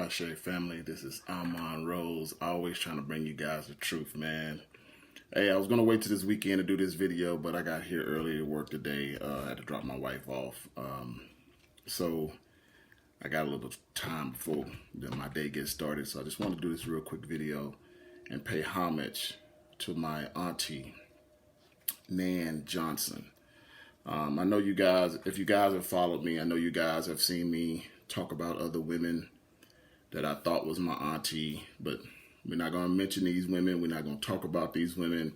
Shay family, this is Amon Rose, always trying to bring you guys the truth, man. Hey, I was going to wait till this weekend to do this video, but I got here early to work today. I had to drop my wife off. So I got a little time before my day gets started. So I just want to do this real quick video and pay homage to my auntie, Nan Johnson. I know you guys, if you guys have followed me, I know you guys have seen me talk about other women that I thought was my auntie, but we're not going to mention these women. We're not going to talk about these women.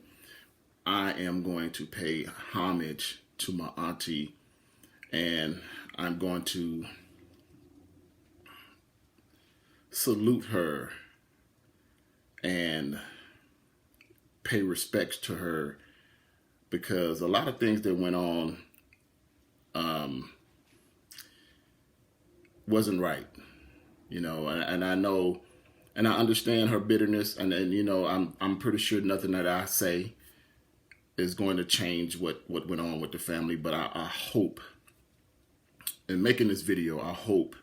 I am going to pay homage to my auntie, and I'm going to salute her and pay respects to her, because a lot of things that went on wasn't right, you know, and I know, and I understand her bitterness, and you know, I'm pretty sure nothing that I say is going to change what went on with the family. But I hope, in making this video, I hope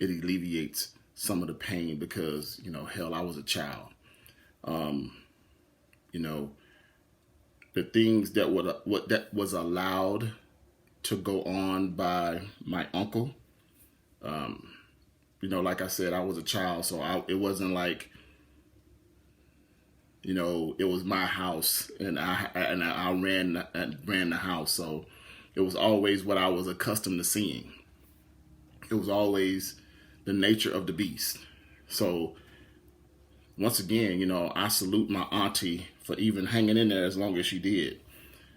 it alleviates some of the pain, because, you know, hell, I was a child. You know, the things that was allowed to go on by my uncle. You know, like I said, I was a child, so it wasn't like, you know, it was my house and I ran the house. So it was always what I was accustomed to seeing. It was always the nature of the beast. So once again, you know, I salute my auntie for even hanging in there as long as she did.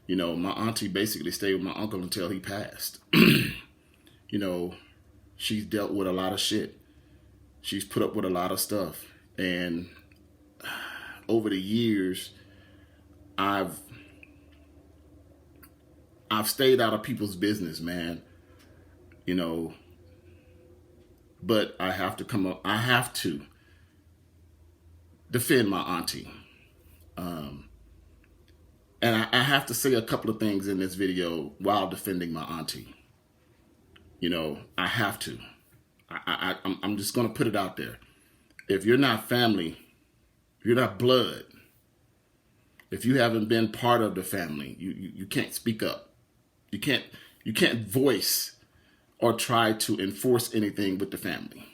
You know, my auntie basically stayed with my uncle until he passed. You know, she's dealt with a lot of shit. She's put up with a lot of stuff. And over the years, I've stayed out of people's business, man. You know, but I have to come up. I have to defend my auntie. And I have to say a couple of things in this video while defending my auntie. You know, I have to. I'm just going to put it out there. If you're not family, if you're not blood, if you haven't been part of the family, you can't speak up. You can't voice or try to enforce anything with the family.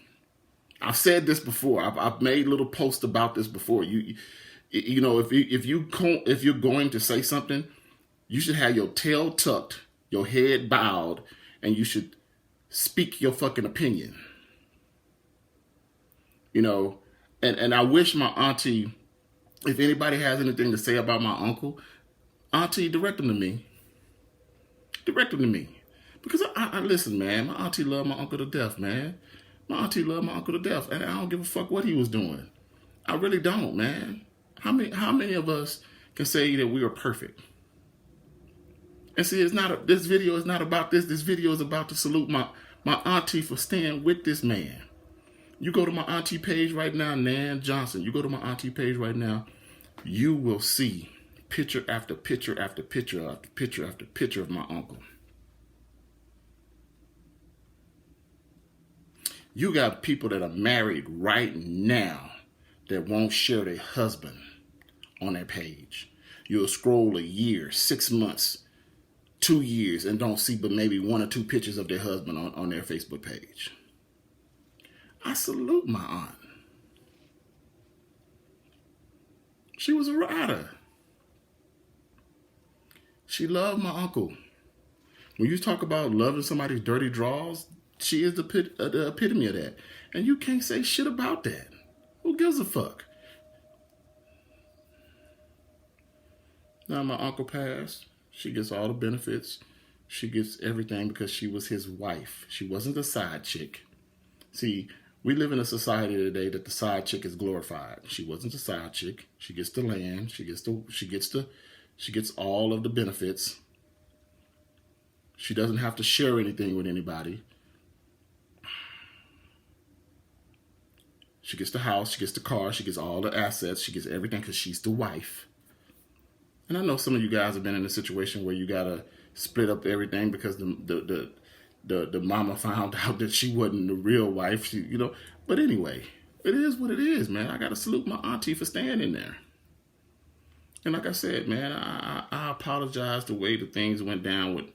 I've said this before. I've made little posts about this before. You know, if you're going to say something, you should have your tail tucked, your head bowed, and you should speak your fucking opinion. You know, and I wish my auntie, if anybody has anything to say about my uncle, auntie, direct them to me. Direct them to me. Because I listen, man, my auntie loved my uncle to death, man. My auntie loved my uncle to death, and I don't give a fuck what he was doing. I really don't, man. How many of us can say that we are perfect? And see, this video is not about this. This video is about to salute my auntie for staying with this man. You go to my auntie page right now, Nan Johnson. You go to my auntie page right now, you will see picture after picture after picture after picture after picture of my uncle. You got people that are married right now that won't share their husband on their page. You'll scroll a year, 6 months, 2 years, and don't see but maybe 1 or 2 pictures of their husband on their Facebook page. I salute my aunt. She was a rider. She loved my uncle. When you talk about loving somebody's dirty draws, she is the epitome of that. And you can't say shit about that. Who gives a fuck? Now my uncle passed. She gets all the benefits. She gets everything because she was his wife. She wasn't a side chick. See, we live in a society today that the side chick is glorified. She wasn't a side chick. She gets the land. She gets all of the benefits. She doesn't have to share anything with anybody. She gets the house, she gets the car, she gets all the assets, she gets everything because she's the wife. And I know some of you guys have been in a situation where you gotta split up everything because the the mama found out that she wasn't the real wife. She, you know, but anyway, it is what it is, man. I got to salute my auntie for staying in there. And like I said, man, I apologize the way the things went down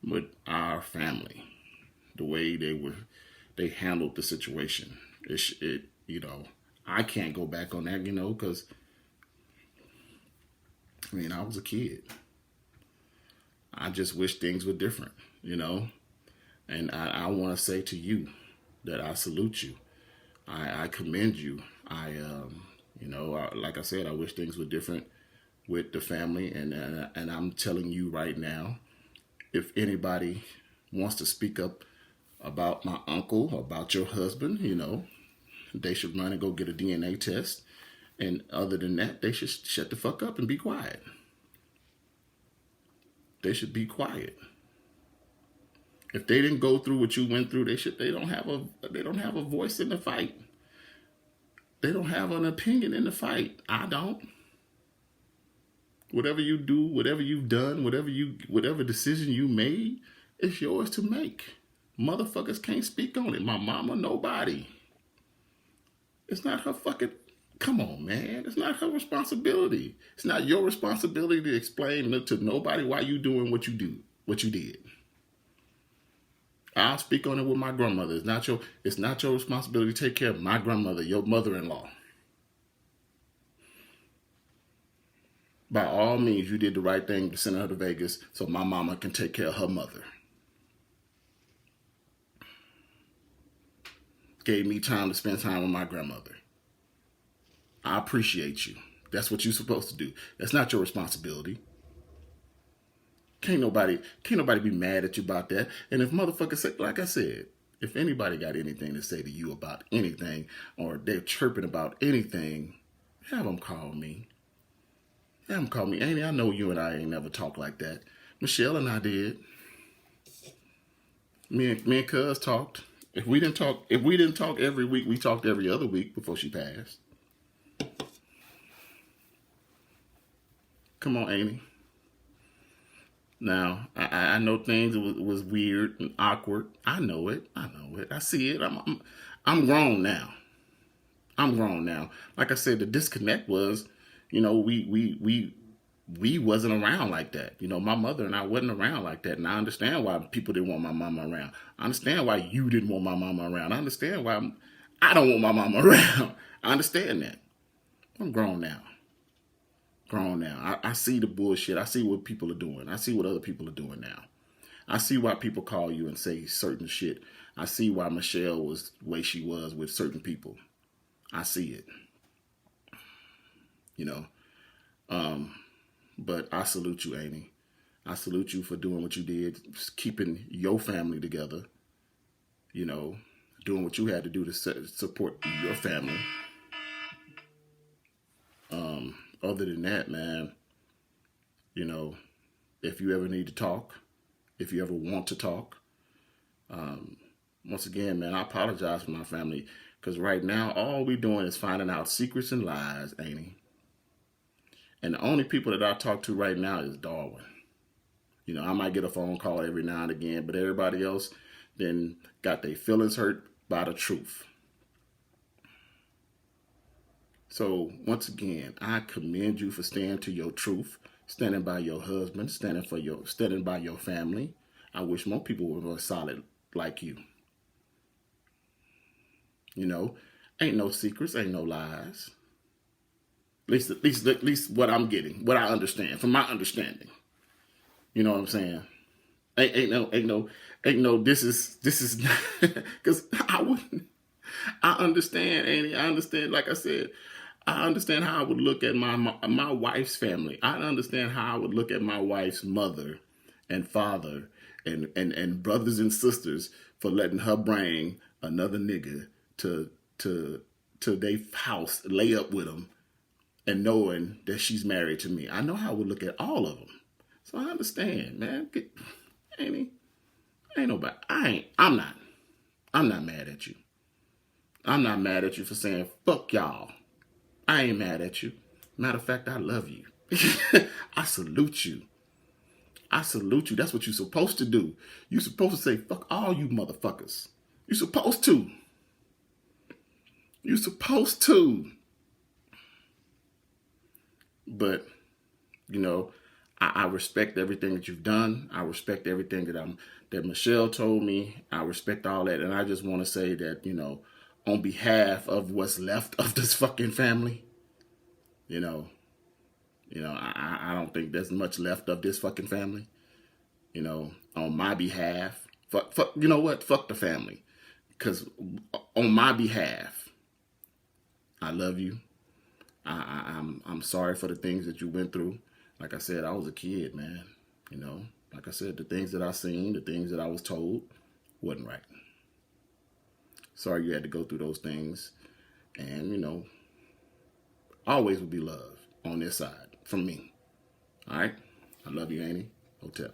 with our family, the way they handled the situation. It you know, I can't go back on that, you know, because I mean, I was a kid. I just wish things were different, you know. And I want to say to you that I salute you. I commend you. You know, like I said, I wish things were different with the family. And I'm telling you right now, if anybody wants to speak up about my uncle, about your husband, you know, they should run and go get a DNA test. And other than that, they should shut the fuck up and be quiet. They should be quiet. If they didn't go through what you went through, they don't have a voice in the fight. They don't have an opinion in the fight. I don't. Whatever you do, whatever you've done, whatever decision you made, it's yours to make. Motherfuckers can't speak on it. My mama, nobody. It's not her fucking, come on, man. It's not her responsibility. It's not your responsibility to explain to nobody why you doing what you did. I'll speak on it with my grandmother. It's not your responsibility to take care of my grandmother, your mother-in-law. By all means, you did the right thing to send her to Vegas so my mama can take care of her mother. Gave me time to spend time with my grandmother. I appreciate you. That's what you're supposed to do. That's not your responsibility. Can't nobody be mad at you about that. And if motherfuckers say, like I said, if anybody got anything to say to you about anything, or they're chirping about anything, have them call me. Have them call me. Annie, I know you and I ain't never talked like that. Michelle and I did. Me and Cuz talked. If we didn't talk every week, we talked every other week before she passed. Come on, Annie. Now, I know things was weird and awkward. I know it. I see it. I'm grown now. Like I said, the disconnect was, you know, we wasn't around like that. You know, my mother and I wasn't around like that. And I understand why people didn't want my mama around. I understand why you didn't want my mama around. I understand why I don't want my mama around. I understand that. I'm grown now. I see the bullshit. I see what people are doing. I see what other people are doing now. I see why people call you and say certain shit. I see why Michelle was the way she was with certain people. I see it. You know. But I salute you, Amy. I salute you for doing what you did, keeping your family together. You know, doing what you had to do to support your family. Other than that, man, you know, if you ever need to talk, if you ever want to talk, once again, man, I apologize for my family, because right now, all we're doing is finding out secrets and lies, ain't he? And the only people that I talk to right now is Darwin. You know, I might get a phone call every now and again, but everybody else then got their feelings hurt by the truth. So once again, I commend you for standing to your truth, standing by your husband, standing by your family. I wish more people were more solid like you. You know, ain't no secrets, ain't no lies. At least what I'm getting, what I understand, from my understanding. You know what I'm saying? Ain't no. This is because I understand, Annie. I understand. Like I said, I understand how I would look at my wife's family. I understand how I would look at my wife's mother and father and brothers and sisters for letting her bring another nigga to their house, lay up with them, and knowing that she's married to me. I know how I would look at all of them. So I understand, man. Ain't nobody. I'm not mad at you. I'm not mad at you for saying, fuck y'all. I ain't mad at you. Matter of fact, I love you. I salute you. I salute you. That's what you're supposed to do. You're supposed to say, fuck all you motherfuckers. You're supposed to. You're supposed to. But, you know, I respect everything that you've done. I respect everything that Michelle told me. I respect all that. And I just want to say that, you know, on behalf of what's left of this fucking family, you know, I don't think there's much left of this fucking family. You know, on my behalf, fuck, you know what? Fuck the family. Because on my behalf, I love you. I'm sorry for the things that you went through. Like I said, I was a kid, man. You know, like I said, the things that I seen, the things that I was told wasn't right. Sorry you had to go through those things. And, you know, always will be love on this side from me. All right? I love you, Annie. Hotel.